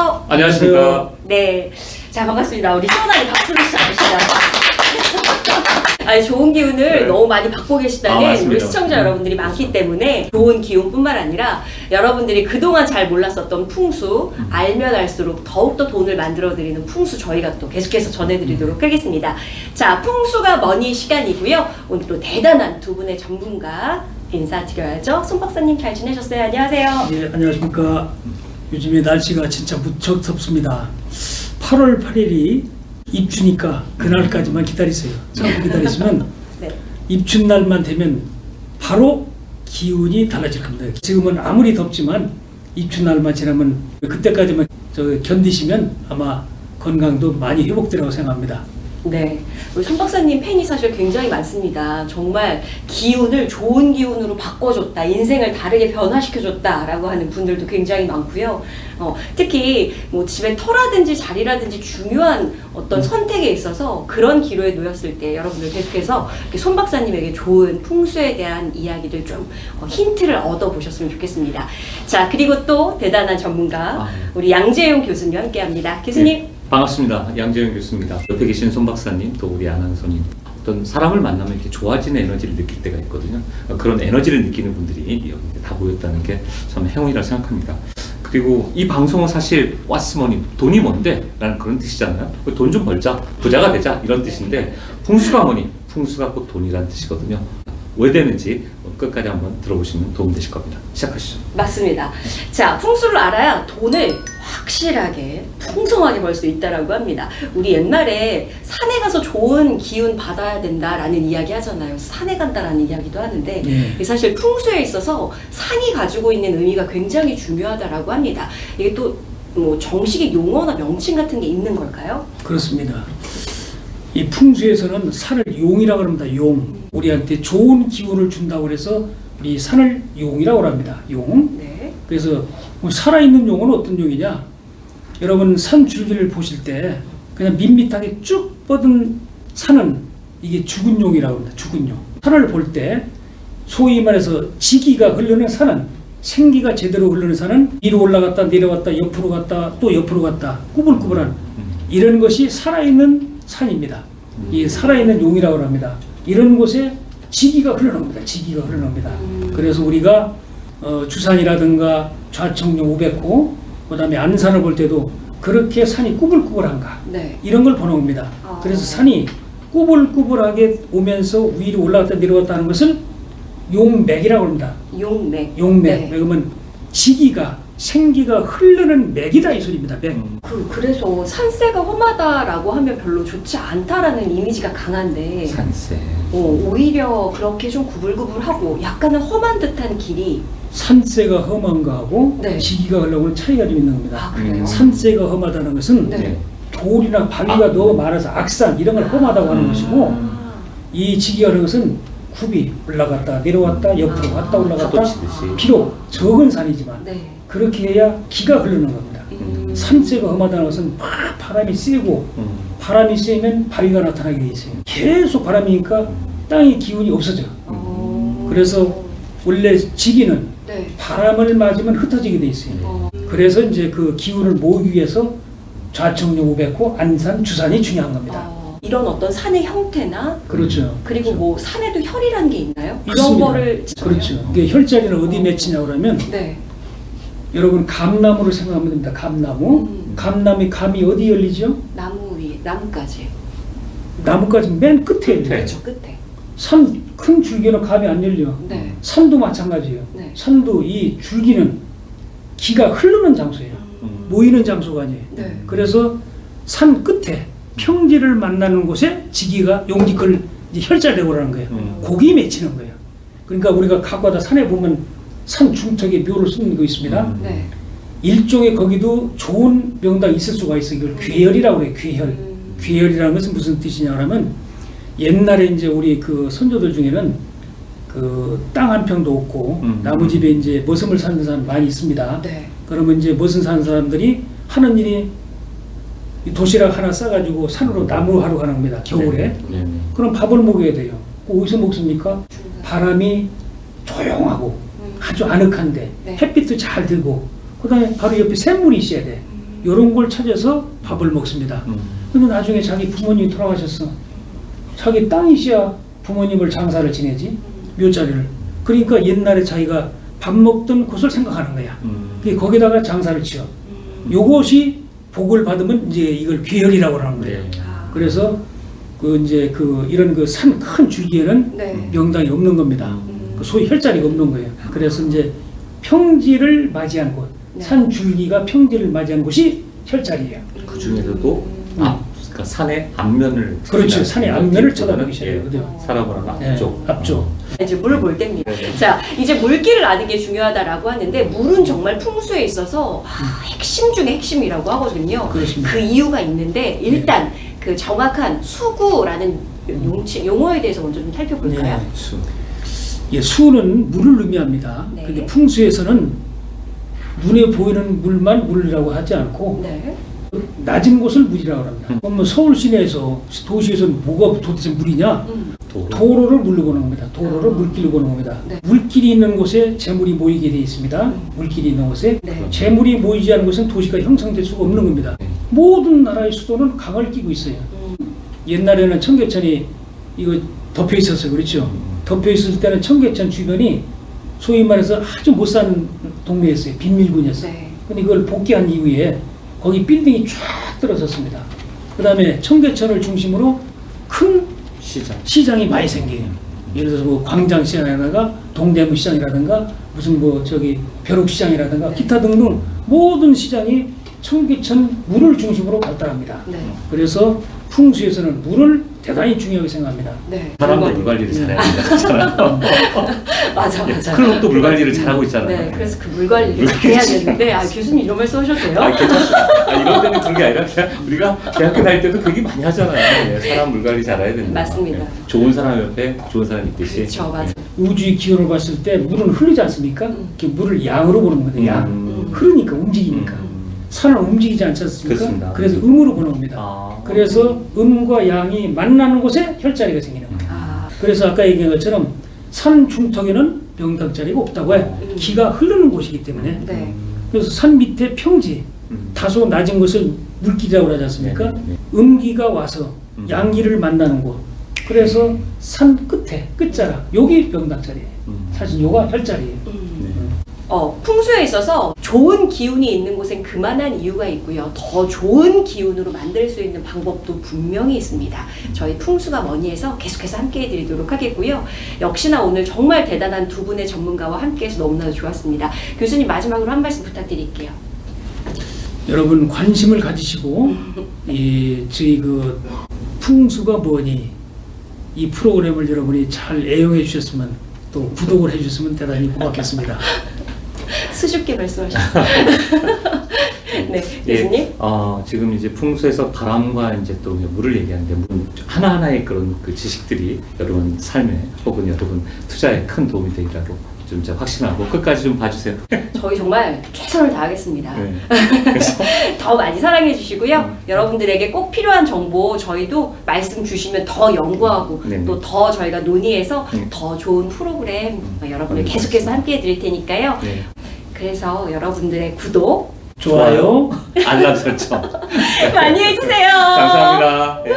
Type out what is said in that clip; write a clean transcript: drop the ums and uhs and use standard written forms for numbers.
안녕하세요. 안녕하십니까. 네. 자, 반갑습니다. 우리 시원하게 박수를 시작합시다. 아니, 좋은 기운을 너무 많이 받고 계시다는 우리 시청자 여러분들이 많기 때문에 좋은 기운뿐만 아니라 여러분들이 그동안 잘 몰랐었던 풍수, 알면 알수록 더욱더 돈을 만들어드리는 풍수 저희가 또 계속해서 전해드리도록 하겠습니다. 자, 풍수가 머니 시간이고요. 오늘 또 대단한 두 분의 전문가 인사드려야죠. 손 박사님 잘 지내셨어요? 안녕하세요. 네, 안녕하십니까. 요즘에 날씨가 진짜 무척 덥습니다. 8월 8일이 입추니까 그날까지만 기다리세요. 참고 기다리시면 네. 입춘날만 되면 바로 기운이 달라질 겁니다. 지금은 아무리 덥지만 입춘날만 지나면 그때까지만 견디시면 아마 건강도 많이 회복되라고 생각합니다. 네, 우리 손 박사님 팬이 사실 굉장히 많습니다. 정말 기운을 좋은 기운으로 바꿔줬다, 인생을 다르게 변화시켜줬다라고 하는 분들도 굉장히 많고요. 특히 뭐 집에 터라든지 자리라든지 중요한 어떤 선택에 있어서 그런 기로에 놓였을 때 여러분들 계속해서 손 박사님에게 좋은 풍수에 대한 이야기들 좀 힌트를 얻어보셨으면 좋겠습니다. 자, 그리고 또 대단한 전문가 우리 양재용 교수님 함께합니다. 교수님. 네, 반갑습니다. 양재용 교수입니다. 옆에 계신 손 박사님, 또 우리 아나운서님. 어떤 사람을 만나면 이렇게 좋아지는 에너지를 느낄 때가 있거든요. 그런 에너지를 느끼는 분들이 여기 다 모였다는 게 참 행운이라고 생각합니다. 그리고 이 방송은 사실 왓스머니, 돈이 뭔데? 라는 그런 뜻이잖아요. 돈 좀 벌자, 부자가 되자 이런 뜻인데 풍수가 뭐니? 풍수가 곧 돈이라는 뜻이거든요. 왜 되는지 끝까지 한번 들어보시면 도움 되실 겁니다. 시작하시죠. 맞습니다. 자, 풍수를 알아야 돈을 확실하게 풍성하게 벌 수 있다라고 합니다. 우리 옛날에 산에 가서 좋은 기운 받아야 된다라는 이야기 하잖아요. 산에 간다라는 이야기도 하는데 사실 풍수에 있어서 산이 가지고 있는 의미가 굉장히 중요하다라고 합니다. 이게 또 뭐 정식의 용어나 명칭 같은 게 있는 걸까요? 그렇습니다. 이 풍수에서는 산을 용이라고 합니다. 용. 우리한테 좋은 기운을 준다고 해서 우리 산을 용이라고 합니다. 용. 네. 그래서 살아있는 용은 어떤 용이냐? 여러분 산 줄기를 보실 때 그냥 밋밋하게 쭉 뻗은 산은 이게 죽은 용이라고 합니다. 죽은 용. 산을 볼 때 소위 말해서 지기가 흐르는 산은, 생기가 제대로 흐르는 산은 위로 올라갔다 내려왔다 옆으로 갔다 또 옆으로 갔다 꾸불꾸불한 이런 것이 살아있는 산입니다. 이 살아있는 용이라고 합니다. 이런 곳에 지기가 흐르는 겁니다. 지기가 흐르는 겁니다. 그래서 우리가 주산이라든가 좌청룡 500호, 그 다음에 안산을 볼 때도 그렇게 산이 꾸불꾸불한가, 네. 이런 걸 보는 겁니다. 그래서 산이 꾸불꾸불하게 오면서 위로 올라갔다 내려갔다 하는 것을 용맥이라고 합니다. 용맥. 용맥. 네. 그러면 지기가, 생기가 흐르는 맥이다 이 소리입니다. 맥. 그래서 산세가 험하다라고 하면 별로 좋지 않다라는 이미지가 강한데 산세. 오히려 그렇게 좀 구불구불하고 약간은 험한 듯한 길이 산세가 험한가 하고 네. 지기가 흐르고는 차이가 좀 있는 겁니다. 그래요? 산세가 험하다는 것은 네. 돌이나 바위가 너무 많아서 악산 이런 걸 험하다고 하는 것이고, 이 지기가 흐르는 것은 굽이 올라갔다 내려왔다 옆으로 갔다 올라갔다 비록 적은 산이지만 네. 그렇게 해야 기가 흐르는 겁니다. 산세가 험하다는 것은 바람이 세고 바람이 세면 바위가 나타나게 돼 있어요. 계속 바람이니까 땅의 기운이 없어져. 그래서 원래 지기는 네. 바람을 맞으면 흩어지게 돼 있어요. 그래서 이제 그 기운을 모으기 위해서 좌청룡 500호, 안산, 주산이 중요한 겁니다. 이런 어떤 산의 형태나 그렇죠. 그리고 뭐 산에도 혈이라는 게 있나요? 그런 있습니다. 거를 그렇죠. 이게 혈자리는 어디 맺히냐고 그러면 네. 여러분 감나무를 생각하면 됩니다. 감나무. 감나무의 감이 어디 열리죠? 나무 위에 나무까지. 나무까지 맨 끝에 열려요. 그렇죠. 끝에. 산 큰 줄기는 감이 안 열려. 네. 산도 마찬가지예요. 네. 산도 이 줄기는 기가 흐르는 장소예요. 모이는 장소가 아니에요. 네. 그래서 산 끝에 평지를 만나는 곳에 지기가 용지글 혈자대고라는 거예요. 고기 맺히는 거예요. 그러니까 우리가 각과다 산에 보면 산 중턱에 묘를 쓰는 거 있습니다. 네. 일종의 거기도 좋은 명당이 있을 수가 있어요. 이걸 괴혈이라고 해요. 괴혈. 괴혈이라는 것은 무슨 뜻이냐 하면 옛날에 이제 우리 그 선조들 중에는 그 땅 한 평도 없고 나무 집에 이제 머슴을 사는 사람 많이 있습니다. 네. 그러면 이제 머슴 사는 사람들이 하는 일이 도시락 하나 싸가지고 산으로 나무로 하러 가는 겁니다. 겨울에. 그럼 밥을 먹어야 돼요. 어디서 먹습니까? 바람이 조용하고 아주 아늑한데 네. 햇빛도 잘 들고 그다음에 바로 옆에 샘물이 있어야 돼. 이런 걸 찾아서 밥을 먹습니다. 근데 나중에 자기 부모님이 돌아가셨어. 자기 땅이시야 부모님을 장사를 지내지 묘자리를. 그러니까 옛날에 자기가 밥 먹던 곳을 생각하는 거야. 거기다가 장사를 지어. 요것이 복을 받으면 이제 이걸 괴혈이라고 하는 거예요. 네. 그래서 이런 그 산 큰 줄기에는 네. 명당이 없는 겁니다. 그 소위 혈자리가 없는 거예요. 그래서 이제 평지를 맞이한 곳, 네. 산 줄기가 평지를 맞이한 곳이 혈자리예요. 그 중에서도 그러니까 산의 앞면을 그렇죠. 산의 앞면을 쳐다보기 예, 시작해요. 살아보라는 네, 앞쪽. 앞쪽. 이제 물을 볼 때입니다. 네. 자, 이제 물기를 아는 게 중요하다라고 하는데 물은 정말 풍수에 있어서 핵심 중에 핵심이라고 하거든요. 그렇습니다. 그 이유가 있는데 일단 그 정확한 수구라는 용어에 대해서 먼저 좀 살펴볼까요? 네. 수. 예, 수는 물을 의미합니다. 네. 근데 풍수에서는 눈에 보이는 물만 물이라고 하지 않고 네. 낮은 곳을 물이라고 합니다. 그러면 서울 시내에서 도시에서는 뭐가 도대체 물이냐? 도로를 물로 보는 겁니다. 도로를 물길로 보는 겁니다. 네. 물길이 있는 곳에 재물이 모이게 되어 있습니다. 물길이 있는 곳에 네. 재물이 모이지 않은 곳은 도시가 형성될 수가 없는 겁니다. 네. 모든 나라의 수도는 강을 끼고 있어요. 옛날에는 청계천이 이거 덮여 있었어요. 그렇죠? 덮여 있을 때는 청계천 주변이 소위 말해서 아주 못 사는 동네였어요. 빈밀군이었어요. 네. 근데 이걸 복귀한 이후에 거기 빌딩이 쫙 들어섰습니다. 그 다음에 청계천을 중심으로 큰 시장이 많이 생겨요. 예를 들어서 뭐 광장시장이라든가 동대문시장이라든가 무슨 뭐 저기 벼룩시장이라든가 기타 등등 모든 시장이 청계천 물을 중심으로 발달합니다. 네. 그래서 풍수에서는 물을 대단히 중요하게 생각합니다. 네. 사람도 물 관리를 잘해야 된다잖아요. 맞아. 클럽도 물 관리를 잘하고 있잖아요. 네, 그래서 그 물 관리를 해야 되는데 교수님 이런 말 써셔도 돼요? 괜찮습니다. 이런 때는 그런 게 아니라 그냥 우리가 대학교 다닐 때도 그 얘기 많이 하잖아요. 네, 사람 물 관리 잘해야 된다. 맞습니다. 네. 좋은 사람 옆에 좋은 사람 있듯이. 그렇죠, 맞아. 우주의 기운을 봤을 때 물은 흐르지 않습니까? 이렇게 물을 양으로 보는 거거든요. 양. 흐르니까 움직이니까. 산은 움직이지 않지 않습니까? 그렇습니다. 그래서 음으로 보는 겁니다. 그래서 음과 양이 만나는 곳에 혈자리가 생기는 거예요. 그래서 아까 얘기한 것처럼 산 중턱에는 명당자리가 없다고 해요. 기가 흐르는 곳이기 때문에. 네. 그래서 산 밑에 평지, 다소 낮은 곳을 물길이라고 하지 않습니까? 네. 음기가 와서 양기를 만나는 곳. 그래서 산 끝에, 끝자락, 여기 명당자리예요. 사실 요가 혈자리예요. 풍수에 있어서 좋은 기운이 있는 곳엔 그만한 이유가 있고요. 더 좋은 기운으로 만들 수 있는 방법도 분명히 있습니다. 저희 풍수가 뭐니 해서 계속해서 함께 해드리도록 하겠고요. 역시나 오늘 정말 대단한 두 분의 전문가와 함께해서 너무나도 좋았습니다. 교수님 마지막으로 한 말씀 부탁드릴게요. 여러분 관심을 가지시고 저희 그 풍수가 뭐니 이 프로그램을 여러분이 잘 애용해 주셨으면 또 구독을 해 주셨으면 대단히 고맙겠습니다. 수줍게 말씀하셨어요. 네, 교수님. 예, 지금 이제 풍수에서 바람과 이제 또 물을 얘기하는데 하나하나의 그런 그 지식들이 여러분 삶에 혹은 여러분 투자에 큰 도움이 되리라고 좀 이제 확신하고 끝까지 좀 봐주세요. 저희 정말 최선을 다하겠습니다. 네. 그래서 더 많이 사랑해 주시고요. 여러분들에게 꼭 필요한 정보 저희도 말씀 주시면 더 연구하고 네. 또 더 저희가 논의해서 네. 더 좋은 프로그램 여러분들 네. 계속해서 함께 해드릴 테니까요. 네. 그래서 여러분들의 구독 좋아요. 알람 설정 많이 해주세요. 감사합니다. 네.